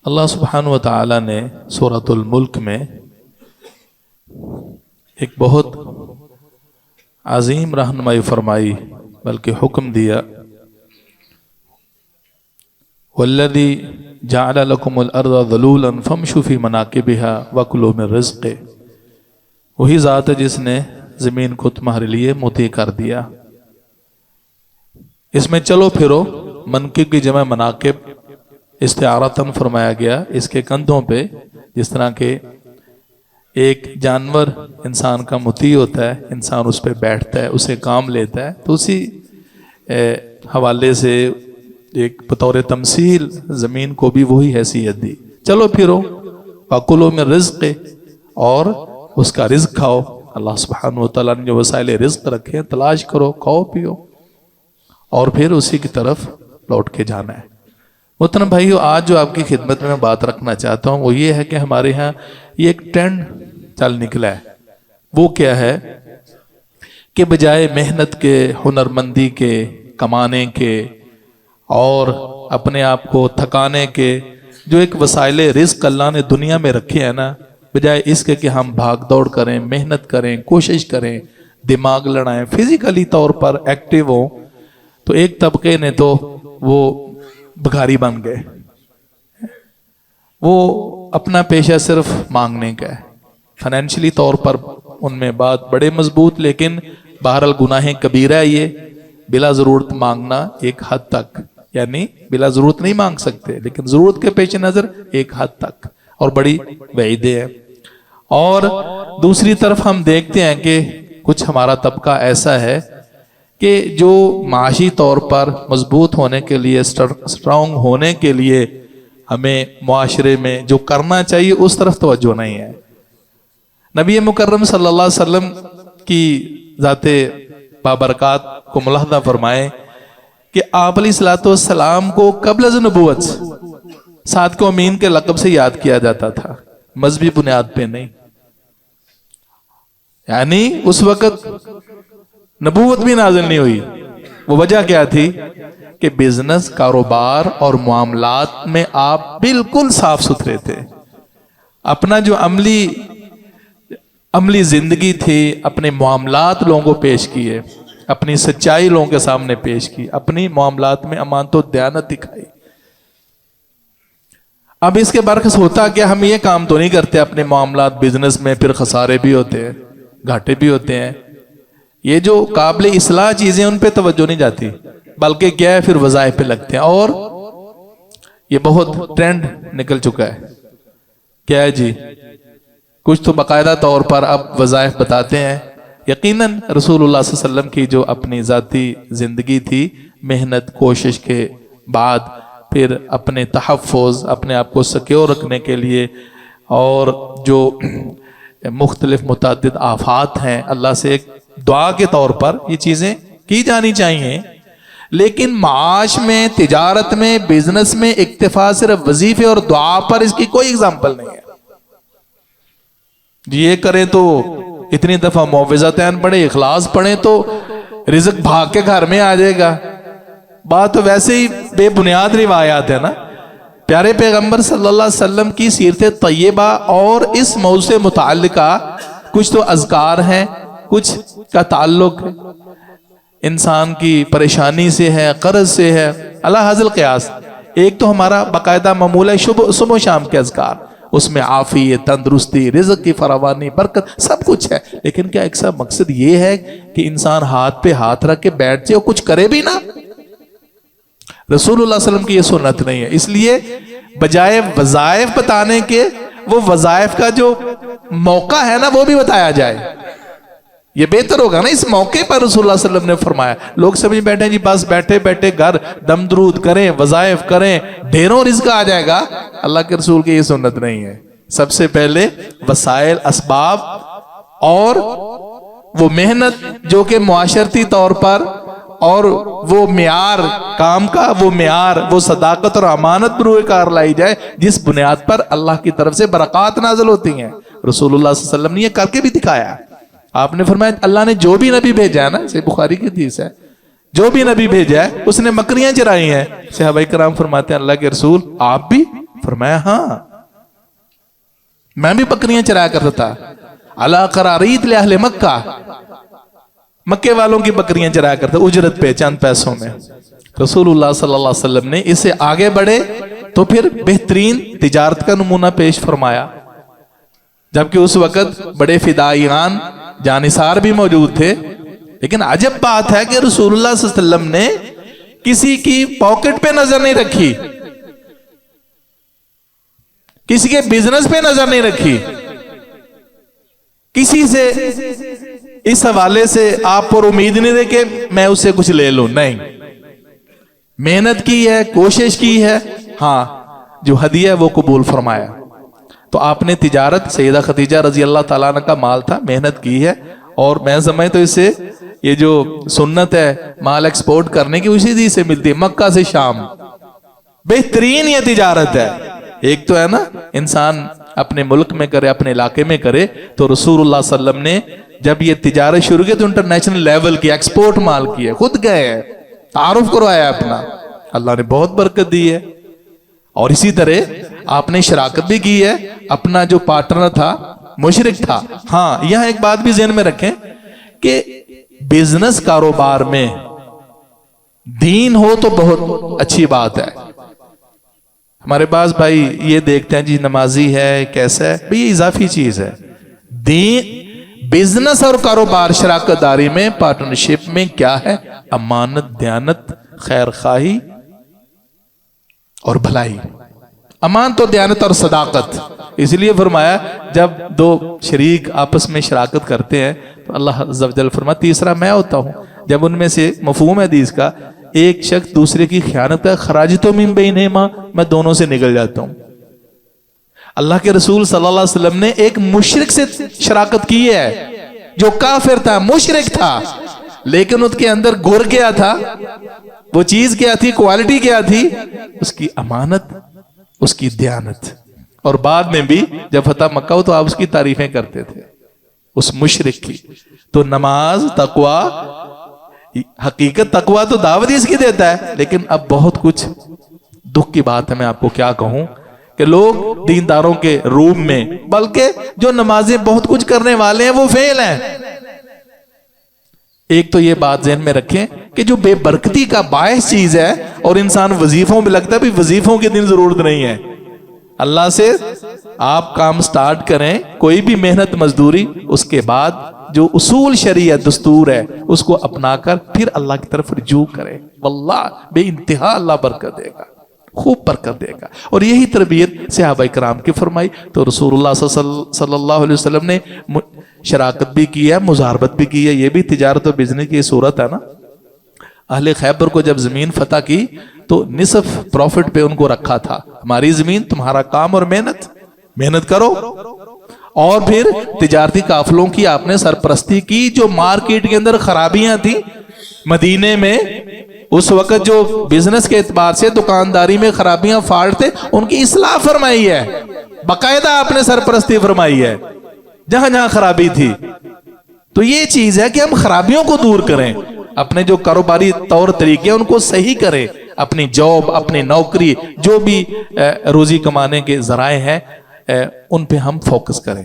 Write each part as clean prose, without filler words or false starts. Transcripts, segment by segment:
اللہ سبحانہ و تعالی نے سورۃ الملک میں ایک بہت عظیم رہنمائی فرمائی، بلکہ حکم دیا، والذی جعل لکم الارض ذلولا فامشوا فی مناکبها وکلوا من رزقہ، وہی ذات ہے جس نے زمین کو تمہارے لیے مطیع کر دیا، اس میں چلو پھرو۔ منکب کی جمع مناکب استعارتاً فرمایا گیا، اس کے کندھوں پہ جس طرح کہ ایک جانور انسان کا مطیع ہوتا ہے، انسان اس پہ بیٹھتا ہے، اسے کام لیتا ہے، تو اسی حوالے سے ایک بطور تمثیل زمین کو بھی وہی حیثیت دی۔ چلو پھرو وَكُلُوا مِن رِزْقِ، اور اس کا رزق کھاؤ۔ اللہ سبحانہ وتعالیٰ نے جو وسائل رزق رکھے ہیں، تلاش کرو، کھاؤ پیو، اور پھر اسی کی طرف لوٹ کے جانا ہے۔ محترم بھائیو، آج جو آپ کی خدمت میں بات رکھنا چاہتا ہوں وہ یہ ہے کہ ہمارے ہاں یہ ایک ٹرینڈ چل نکلا ہے۔ وہ کیا ہے کہ بجائے محنت کے، ہنرمندی کے، کمانے کے اور اپنے آپ کو تھکانے کے، جو ایک وسائل رزق اللہ نے دنیا میں رکھے ہیں نا، بجائے اس کے کہ ہم بھاگ دوڑ کریں، محنت کریں، کوشش کریں، دماغ لڑائیں، فزیکلی طور پر ایکٹیو ہوں، تو ایک طبقے نے تو وہ بھکاری بن گئے۔ وہ اپنا پیشہ صرف مانگنے کا ہے۔ فائنینشلی طور پر ان میں بات بڑے مضبوط، لیکن بہرحال گناہ کبیرہ ہے یہ، بلا ضرورت مانگنا ایک حد تک، یعنی بلا ضرورت نہیں مانگ سکتے، لیکن ضرورت کے پیش نظر ایک حد تک، اور بڑی وعیدیں ہیں۔ اور دوسری طرف ہم دیکھتے ہیں کہ کچھ ہمارا طبقہ ایسا ہے کہ جو معاشی طور پر مضبوط ہونے کے لیے، اسٹرانگ ہونے کے لیے ہمیں معاشرے میں جو کرنا چاہیے اس طرف توجہ نہیں ہے۔ نبی مکرم صلی اللہ علیہ وسلم کی ذات بابرکات کو ملاحظہ فرمائے کہ آپ علیہ الصلوۃ والسلام کو قبل از نبوت صادق و امین کے لقب سے یاد کیا جاتا تھا، مذہبی بنیاد پہ نہیں۔ یعنی اس وقت نبوت بھی نازل نہیں ہوئی۔ وہ وجہ کیا تھی کہ بزنس، کاروبار اور معاملات میں آپ بالکل صاف ستھرے تھے۔ اپنا جو عملی زندگی تھی، اپنے معاملات لوگوں کو پیش کیے، اپنی سچائی لوگوں کے سامنے پیش کی، اپنی معاملات میں امانت و دیانت دکھائی۔ اب اس کے برعکس ہوتا کہ ہم یہ کام تو نہیں کرتے اپنے معاملات بزنس میں، پھر خسارے بھی ہوتے ہیں، گھاٹے بھی ہوتے ہیں۔ یہ جو قابل اصلاح چیزیں ان پہ توجہ نہیں جاتی، بلکہ کیا ہے پھر وظائف پہ لگتے ہیں۔ اور یہ بہت ٹرینڈ نکل چکا ہے۔ کیا ہے جی؟ کچھ تو باقاعدہ طور پر اب وظائف بتاتے ہیں۔ یقیناً رسول اللہ صلی اللہ علیہ وسلم کی جو اپنی ذاتی زندگی تھی، محنت کوشش کے بعد پھر اپنے تحفظ، اپنے آپ کو سکیور رکھنے کے لیے، اور جو مختلف متعدد آفات ہیں، اللہ سے ایک دعا کے طور پر یہ چیزیں کی جانی چاہیے۔ لیکن معاش میں، تجارت میں، بزنس میں اکتفا صرف وظیفے اور دعا پر، اس کی کوئی اگزامپل نہیں ہے۔ یہ کریں تو اتنی دفعہ معوذتین پڑھیں، اخلاص پڑھیں تو رزق بھاگ کے گھر میں آ جائے گا۔ بات تو ویسے ہی بے بنیاد روایات ہے نا۔ پیارے پیغمبر صلی اللہ علیہ وسلم کی سیرت طیبہ اور اس موضوع سے متعلقہ کچھ تو اذکار ہیں، کچھ کا تعلق انسان کی پریشانی سے ہے، قرض سے ہے، اللہ حاصل قیاس۔ ایک تو ہمارا باقاعدہ معمول ہے صبح و شام کے اذکار، اس میں عافیت، تندرستی، رزق کی فراوانی، برکت، سب کچھ ہے۔ لیکن کیا ایک سب مقصد یہ ہے کہ انسان ہاتھ پہ ہاتھ رکھ کے بیٹھ جائے اور کچھ کرے بھی نا؟ رسول اللہ صلی اللہ علیہ وسلم کی یہ سنت نہیں ہے۔ اس لیے بجائے وظائف بتانے کے، وہ وظائف کا جو موقع ہے نا وہ بھی بتایا جائے، یہ بہتر ہوگا نا۔ اس موقع پر رسول اللہ صلی اللہ علیہ وسلم نے فرمایا، لوگ سمجھ بیٹھے ہیں جی بس بیٹھے بیٹھے گھر دم درود کریں، وظائف کریں، ڈھیروں رزق آ جائے گا۔ اللہ کے رسول کی یہ سنت نہیں ہے۔ سب سے پہلے وسائل، اسباب اور وہ محنت جو کہ معاشرتی طور پر، اور وہ معیار کام کا، وہ معیار، وہ صداقت اور امانت پر کار لائی جائے جس بنیاد پر اللہ کی طرف سے برکات نازل ہوتی ہیں۔ رسول اللہ صلی اللہ علیہ وسلم نے یہ کر کے بھی دکھایا۔ آپ نے فرمایا اللہ نے جو بھی نبی بھیجا ہے نا، صحیح بخاری کی حدیث ہے، جو بھی نبی بھیجا ہے اس نے مکریاں چرائی ہیں۔ صحابہ کرام فرماتے ہیں اللہ کے رسول آپ بھی؟ فرمایا ہاں میں بھی بکریاں چرایا کرتا تھا، علی قراریت لأہل مکہ، مکے والوں کی بکریاں چرایا کرتا اجرت پہ، چند پیسوں میں۔ رسول اللہ صلی اللہ علیہ وسلم نے اسے آگے بڑھے تو پھر بہترین تجارت کا نمونہ پیش فرمایا، جبکہ اس وقت بڑے فدائیان جانثار بھی موجود تھے، لیکن عجب بات ہے کہ رسول اللہ صلی اللہ علیہ وسلم نے کسی کی پاکٹ پہ نظر نہیں رکھی، کسی کے بزنس پہ نظر نہیں رکھی، کسی سے اس حوالے سے آپ پر امید نہیں دے کہ میں اس سے کچھ لے لوں، نہیں، محنت کی ہے، کوشش کی ہے، ہاں جو ہدیہ ہے وہ قبول فرمایا۔ تو آپ نے تجارت، سیدہ خدیجہ رضی اللہ تعالیٰ عنہ کا مال تھا، محنت کی ہے، اور میں سمجھ تو اس سے یہ جو سنت ہے مال ایکسپورٹ کرنے کی اسی دی سے ملتی ہے، مکہ سے شام، بہترین یہ تجارت ہے۔ ایک تو ہے نا انسان اپنے ملک میں کرے، اپنے علاقے میں کرے، تو رسول اللہ صلی اللہ علیہ وسلم نے جب یہ تجارت شروع کی تو انٹرنیشنل لیول کی ایکسپورٹ مال کی ہے، خود گئے ہیں، تعارف کروایا اپنا، اللہ نے بہت برکت دی ہے۔ اور اسی طرح آپ نے شراکت بھی کی ہے، اپنا جو پارٹنر تھا مشرک تھا۔ ہاں یہاں ایک بات بھی ذہن میں رکھیں کہ بزنس کاروبار میں دین ہو تو بہت اچھی بات ہے۔ ہمارے پاس بھائی یہ دیکھتے ہیں جی نمازی ہے کیسا ہے، بھئی یہ اضافی چیز ہے۔ دین بزنس اور کاروبار شراکت داری میں، پارٹنرشپ میں کیا ہے؟ امانت، دیانت، خیر خواہی اور بھلائی، امانت اور دیانت اور صداقت۔ اس لیے فرمایا جب دو شریک آپس میں شراکت کرتے ہیں تو اللہ عز و جل فرمایا تیسرا میں ہوتا ہوں۔ جب ان میں سے مفہوم ہے حدیث کا، ایک شخص دوسرے کی خیانت کا، خراجتو من بینہما، میں دونوں سے نکل جاتا ہوں۔ اللہ کے رسول صلی اللہ علیہ وسلم نے ایک مشرک سے شراکت کی ہے جو کافر تھا، مشرک تھا، لیکن اس کے اندر گر گیا تھا، وہ چیز کیا تھی، کوالٹی کیا تھی؟ اس کی امانت، اس کی دیانت۔ اور بعد میں بھی جب فتح مکہ ہو تو آپ اس کی تعریفیں کرتے تھے، اس مشرک کی۔ تو نماز، تقوی، حقیقت تقوی تو دعوت اس کی دیتا ہے، لیکن اب بہت کچھ دکھ کی بات ہے، میں آپ کو کیا کہوں کہ لوگ دینداروں کے روم میں، بلکہ جو نمازیں بہت کچھ کرنے والے ہیں وہ فیل ہیں۔ ایک تو یہ بات ذہن میں رکھیں کہ جو بے برکتی کا باعث چیز ہے، اور انسان وظیفوں میں لگتا ہے بھی وظیفوں کی دن ضرورت نہیں ہے، اللہ سے آپ کام سٹارٹ کریں، کوئی بھی محنت مزدوری، اس کے بعد جو اصول شریعت دستور ہے اس کو اپنا کر پھر اللہ کی طرف رجوع کریں، واللہ بے انتہا اللہ برکت دے گا، خوب برکت دے گا۔ اور یہی تربیت صحابہ کرام کی فرمائی۔ تو رسول اللہ صلی اللہ علیہ وسلم نے شراکت بھی کی ہے، مزاربت بھی کی ہے، یہ بھی تجارت و بزنس کی صورت ہے نا۔ اہل خیبر کو جب زمین فتح کی تو نصف پروفٹ پہ ان کو رکھا تھا، ہماری زمین، تمہارا کام اور محنت کرو۔ اور پھر تجارتی قافلوں کی آپ نے سرپرستی کی، جو مارکیٹ کے اندر خرابیاں تھیں مدینے میں، اس وقت جو بزنس کے اعتبار سے دکانداری میں خرابیاں فالٹ تھے، ان کی اصلاح فرمائی ہے، باقاعدہ آپ نے سرپرستی فرمائی ہے جہاں جہاں خرابی تھی۔ تو یہ چیز ہے کہ ہم خرابیوں کو دور کریں، اپنے جو کاروباری طور طریقے ان کو صحیح کریں، اپنی جاب، اپنی نوکری، جو بھی روزی کمانے کے ذرائع ہیں ان پہ ہم فوکس کریں۔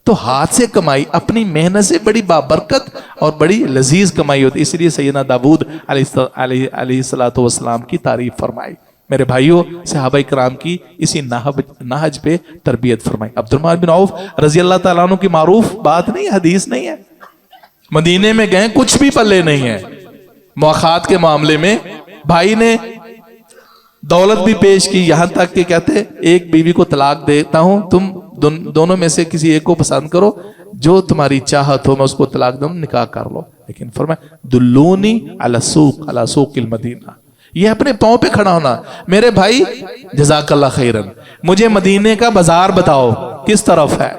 تو ہاتھ سے کمائی، اپنی محنت سے بڑی بابرکت اور بڑی لذیذ کمائی ہوتی، اس لیے سیدنا داؤد علیہ السلام کی تعریف فرمائی۔ میرے بھائیوں، صحابہ کرام کی اسی نہج پہ تربیت فرمائی۔ عبد الرحمن بن عوف رضی اللہ تعالیٰ عنہ کی معروف بات نہیں، حدیث نہیں ہے، مدینے میں گئے، کچھ بھی پلے نہیں ہے، مواخات کے معاملے میں بھائی نے دولت بھی پیش کی، یہاں تک کہ کہتے ایک بیوی کو طلاق دیتا ہوں، تم دونوں میں سے کسی ایک کو پسند کرو، جو تمہاری چاہت ہو میں اس کو طلاق دوں، نکاح کر لو۔ لیکن فرمایا دلونی علی سوق المدینہ، یہ اپنے پاؤں پہ کھڑا ہونا۔ میرے بھائی جزاک اللہ خیرن، مجھے مدینے کا بازار بتاؤ کس طرف ہے،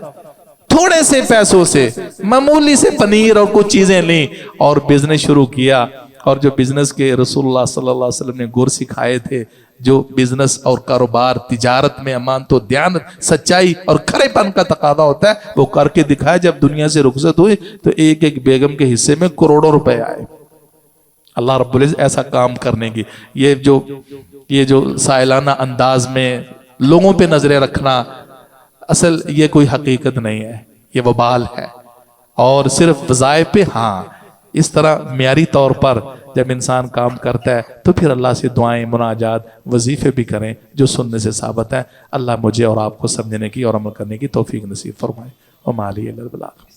تھوڑے سے پیسوں سے معمولی سے پنیر اور کچھ چیزیں لیں اور بزنس شروع کیا۔ اور جو بزنس کے رسول اللہ صلی اللہ علیہ وسلم نے گر سکھائے تھے، جو بزنس اور کاروبار تجارت میں امانت و دیانت، سچائی اور کھرے پن کا تقاضا ہوتا ہے، وہ کر کے دکھایا۔ جب دنیا سے رخصت ہوئی تو ایک ایک بیگم کے حصے میں کروڑوں روپے آئے۔ اللہ رب العزت ایسا کام کرنے کی، یہ جو سائلانہ انداز میں لوگوں پہ نظریں رکھنا، اصل یہ کوئی حقیقت نہیں ہے، یہ وبال ہے۔ اور صرف وظائف پہ ہاں اس طرح معیاری طور پر جب انسان کام کرتا ہے تو پھر اللہ سے دعائیں، مناجات، وظیفے بھی کریں جو سننے سے ثابت ہے۔ اللہ مجھے اور آپ کو سمجھنے کی اور عمل کرنے کی توفیق نصیب فرمائے۔ وما علی الا البلاغ۔